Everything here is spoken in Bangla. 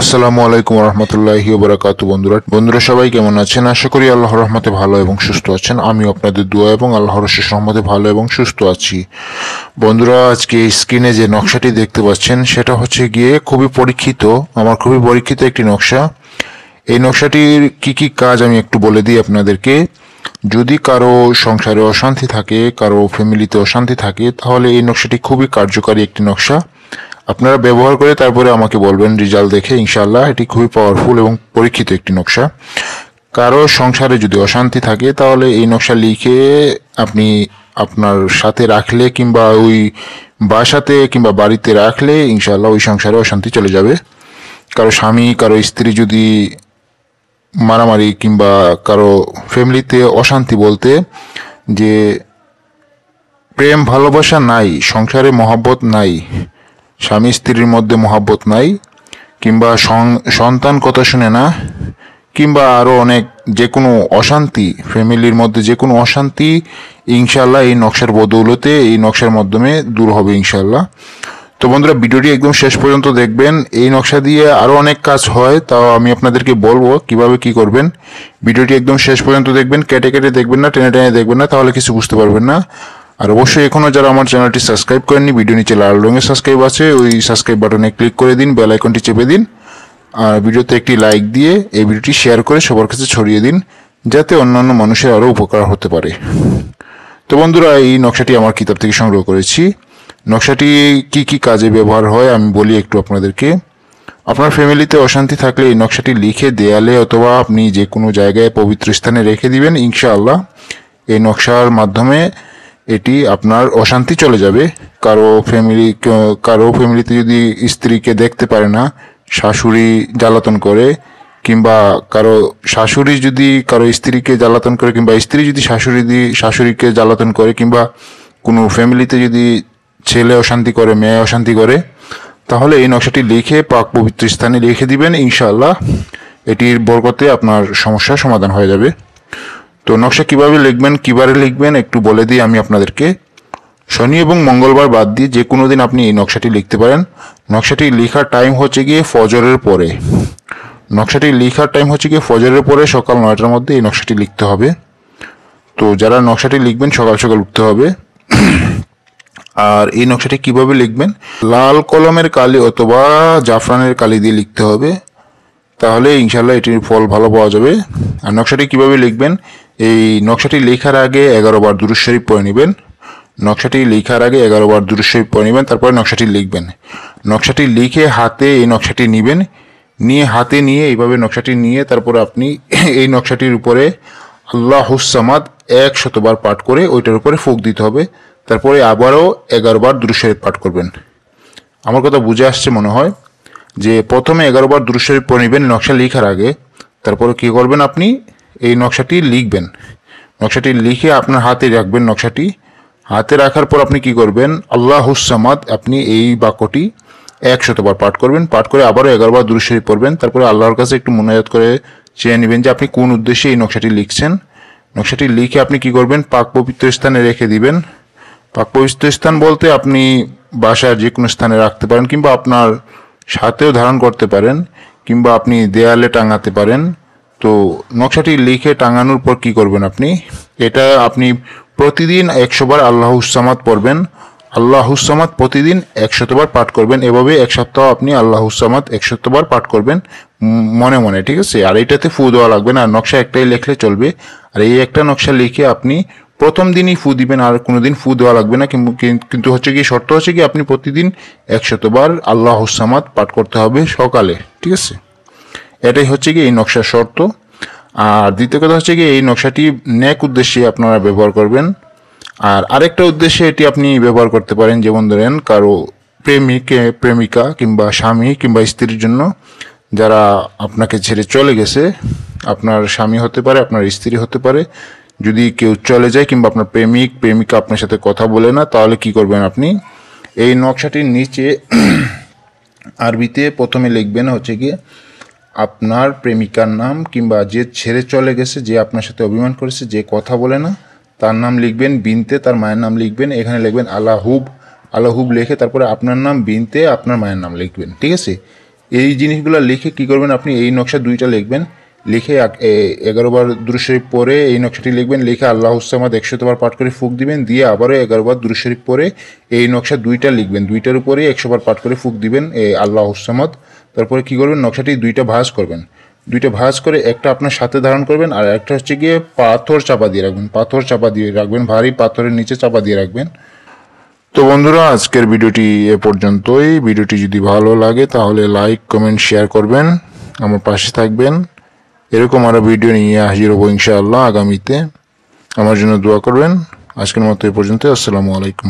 আসসালামু আলাইকুম রহমতুল্লাহি বারাকাতু। বন্ধুরা সবাই কেমন আছেন? আশা করি আল্লাহর রহমতে ভালো এবং সুস্থ আছেন। আমি আপনাদের দোয়া এবং আল্লাহর অশেষ রহমতে ভালো এবং সুস্থ আছি। বন্ধুরা, আজকে স্ক্রিনে যে নকশাটি দেখতে পাচ্ছেন সেটা হচ্ছে গিয়ে খুবই পরীক্ষিত একটি নকশা। এই নকশাটির কি কি কাজ আমি একটু বলে দিই আপনাদেরকে। যদি কারো সংসারে অশান্তি থাকে, কারো ফ্যামিলিতে অশান্তি থাকে, তাহলে এই নকশাটি খুবই কার্যকারী একটি নকশা। আপনারা ব্যবহার করে তারপরে আমাকে বলবেন রেজাল্ট দেখে। ইনশাআল্লাহ এটি খুবই পাওয়ারফুল এবং পরীক্ষিত একটি নকশা। কারো সংসারে যদি অশান্তি থাকে তাহলে এই নকশা লিখে আপনি আপনার সাথে রাখলে কিংবা ওই বাসাতে কিংবা বাড়িতে রাখলে ইনশাআল্লাহ ওই সংসারে অশান্তি চলে যাবে। কারো স্বামী কারো স্ত্রী যদি মারামারি কিংবা কারো ফ্যামিলিতে অশান্তি বলতে যে প্রেম ভালোবাসা নাই, সংসারে মহব্বত নাই, স্বামী স্ত্রীর মধ্যে মহব্বত নাই, কিংবা সন্তান কথা শুনে না, কিংবা আরও অনেক যে কোনো অশান্তি, ফ্যামিলির মধ্যে যে কোনো অশান্তি ইনশাল্লাহ এই নকশার বদৌলতে, এই নকশার মাধ্যমে দূর হবে ইনশাল্লাহ। তো বন্ধুরা, ভিডিওটি একদম শেষ পর্যন্ত দেখবেন। এই নকশা দিয়ে আরও অনেক কাজ হয়, তাও আমি আপনাদেরকে বলবো কিভাবে কি করবেন। ভিডিওটি একদম শেষ পর্যন্ত দেখবেন, কেটে কেটে দেখবেন না, টেনে টেনে দেখবেন না, তাহলে কিছু বুঝতে পারবেন না। আর অবশ্যই এখনও যারা আমার চ্যানেলটি সাবস্ক্রাইব করেননি, ভিডিও নিচে লাল রঙের সাবস্ক্রাইব আছে, ওই সাবস্ক্রাইব বাটনে ক্লিক করে দিন, বেল আইকনটি চেপে দিন, আর ভিডিওতে একটি লাইক দিয়ে এই ভিডিওটি শেয়ার করে সবার কাছে ছড়িয়ে দিন, যাতে অন্যান্য মানুষের আরও উপকার হতে পারে। তো বন্ধুরা, এই নকশাটি আমার কিতাব থেকে সংগ্রহ করেছি। নকশাটি কি কি কাজে ব্যবহার হয় আমি বলি একটু আপনাদেরকে। আপনার ফ্যামিলিতে অশান্তি থাকলে এই নকশাটি লিখে দেয়ালে অথবা আপনি যে কোনো জায়গায় পবিত্র স্থানে রেখে দিবেন। ইনশাআল্লাহ এই নকশার মাধ্যমে এটি আপনার অশান্তি চলে যাবে। কারো ফ্যামিলিতে যদি স্ত্রীকে দেখতে পারে না, শাশুড়ি জ্বালাতন করে, কিংবা কারো শাশুড়ি যদি কারো স্ত্রীকে জ্বালাতন করে, কিংবা স্ত্রী যদি শাশুড়িকে জ্বালাতন করে, কিংবা কোনো ফ্যামিলিতে যদি ছেলে অশান্তি করে, মেয়ে অশান্তি করে, তাহলে এই নকশাটি লিখে পাক পবিত্র স্থানে লিখে দিবেন। ইনশাআল্লাহ এটির বরকতে আপনার সমস্যার সমাধান হয়ে যাবে। তো নকশা কিভাবে লিখবেন, কিবারে লিখবেন একটু বলে দিই আমি আপনাদেরকে। শনি এবং মঙ্গলবার বাদ দিয়ে যে কোনো দিন আপনি এই নকশাটি লিখতে পারেন। নকশাটি লেখার টাইম হচ্ছে গিয়ে ফজরের পরে। ফজরের পরে সকাল 9টার মধ্যে এই নকশাটি লিখতে হবে। তো যারা নকশাটি লিখবেন সকাল সকাল উঠতে হবে। আর এই নকশাটি কিভাবে লিখবেন, লাল কলমের কালি অথবা জাফরানের কালি দিয়ে লিখতে হবে, তাহলে ইনশাল্লাহ এটির ফল ভালো পাওয়া যাবে। আর নকশাটি কিভাবে লিখবেন, এই নকশাটি লেখার আগে 11 বার দুরূদ শরীফ পড়ে নেবেন। তারপরে নকশাটি লিখবেন। নকশাটি লিখে হাতে এই নকশাটি নিবেন, নিয়ে এইভাবে নকশাটি নিয়ে তারপরে আপনি এই নকশাটির উপরে আল্লাহুস সামাদ 100 বার পাঠ করে ওইটার উপরে ফুঁক দিতে হবে। তারপরে আবারও 11 বার দুরূদ শরীফ পাঠ করবেন। আমার কথা বুঝে আসছে মনে হয়। যে প্রথমে 11 বার দুরূদ শরীফ পড়ে নেবেন নকশা লেখার আগে। তারপরে কি করবেন, আপনি এই নকশাটি লিখবেন। নকশাটি লিখে আপনার হাতে রাখবেন। নকশাটি হাতে রাখার পর আপনি কি করবেন, আল্লাহুস সামাদ, আপনি এই বাক্যটি 100 বার পাঠ করবেন। পাঠ করে আবারও 11 বার দুরূদ শরীফ পড়বেন। তারপরে আল্লাহর কাছে একটু মোনাজাত করে চেয়ে নেবেন যে আপনি কোন উদ্দেশ্যে এই নকশাটি লিখছেন। নকশাটি লিখে আপনি কি করবেন, পাক পবিত্র স্থানে রেখে দিবেন। পাক পবিত্র স্থান বলতে আপনি বাসার যে কোনো স্থানে রাখতে পারেন, কিংবা আপনার সাথেও ধারণ করতে পারেন, কিংবা আপনি দেয়ালে টাঙাতে পারেন। তো নকশাটি লিখে টাঙানোর পর কি করবেন, আপনি প্রতিদিন 100 বার আল্লাহুস সামাদ পড়বেন। আল্লাহুস সামাদ প্রতিদিন 100 বার পাঠ করবেন। এভাবে এক সপ্তাহ আপনি আল্লাহুস সামাদ 100 বার পাঠ করবেন মনে মনে, ঠিক আছে? আর এইটাতে ফু দেওয়া লাগবে না, নকশা একটাই লিখলে চলবে। আর এই একটা নকশা লিখে আপনি প্রথম দিনই ফু দিবেন, আর কোনোদিন ফু দেওয়া লাগবে না। কিন্তু শর্ত হচ্ছে কি আপনি প্রতিদিন 100 বার আল্লাহুস সামাদ পাঠ করতে হবে সকালে, ঠিক আছে? এটাই হচ্ছে কি এই নকশার শর্ত। আর দ্বিতীয় কথা হচ্ছে কি এই নকশাটি নেক উদ্দেশ্যে আপনারা ব্যবহার করবেন। আর আরেকটা উদ্দেশ্যে এটি আপনি ব্যবহার করতে পারেন, যেমন ধরেন কারো প্রেমিকা কিংবা স্বামী কিংবা স্ত্রীর জন্য, যারা আপনাকে ছেড়ে চলে গেছে। আপনার স্বামী হতে পারে, আপনার স্ত্রী হতে পারে। যদি কেউ চলে যায় কিংবা আপনার প্রেমিকা আপনার সাথে কথা বলে না, তাহলে কি করবেন, আপনি এই নকশাটির নিচে আরবিতে প্রথমে লিখবেন হচ্ছে গিয়ে আপনার প্রেমিকার নাম, কিংবা যে ছেড়ে চলে গেছে, যে আপনার সাথে অভিমান করেছে, যে কথা বলে না, তার নাম লিখবেন। বিনতে তার মায়ের নাম লিখবেন। এখানে লিখবেন আলাহুব লিখে তারপরে আপনার নাম বিনতে আপনার মায়ের নাম লিখবেন, ঠিক আছে? এই জিনিসগুলো লিখে কি করবেন, আপনি এই নকশা দুইটা লিখবেন, লিখে 11 বার দুরূদ শরীফ পরে এই নকশাটি লিখবেন, লিখে আল্লাহুস সামাদ 100 বার পাঠ করে ফুঁক দিবেন, দিয়ে আবারও 11 বার দুরূদ শরীফ পরে এই নকশা দুইটা লিখবেন, দুইটার উপরে 100 বার পাঠ করে ফুঁক দিবেন আল্লাহুস সামাদ। তারপরে কি করবেন, নকশাটি দুইটা ভাঁজ করবেন, দুইটা ভাঁজ করে একটা আপনার সাথে ধারণ করবেন, আর একটা হচ্ছে গিয়ে পাথর চাপা দিয়ে রাখবেন, পাথর চাপা দিয়ে রাখবেন, ভারী পাথরের নিচে চাপা দিয়ে রাখবেন। তো বন্ধুরা, আজকের ভিডিওটি এ পর্যন্তই। ভিডিওটি যদি ভালো লাগে তাহলে লাইক, কমেন্ট, শেয়ার করবেন, আমার পাশে থাকবেন। এরকম আরও ভিডিও নিয়ে হাজির হবো ইনশাআল্লাহ আগামীতে। আমার জন্য দোয়া করবেন। আজকের মতো এ পর্যন্ত। আসসালামু আলাইকুম।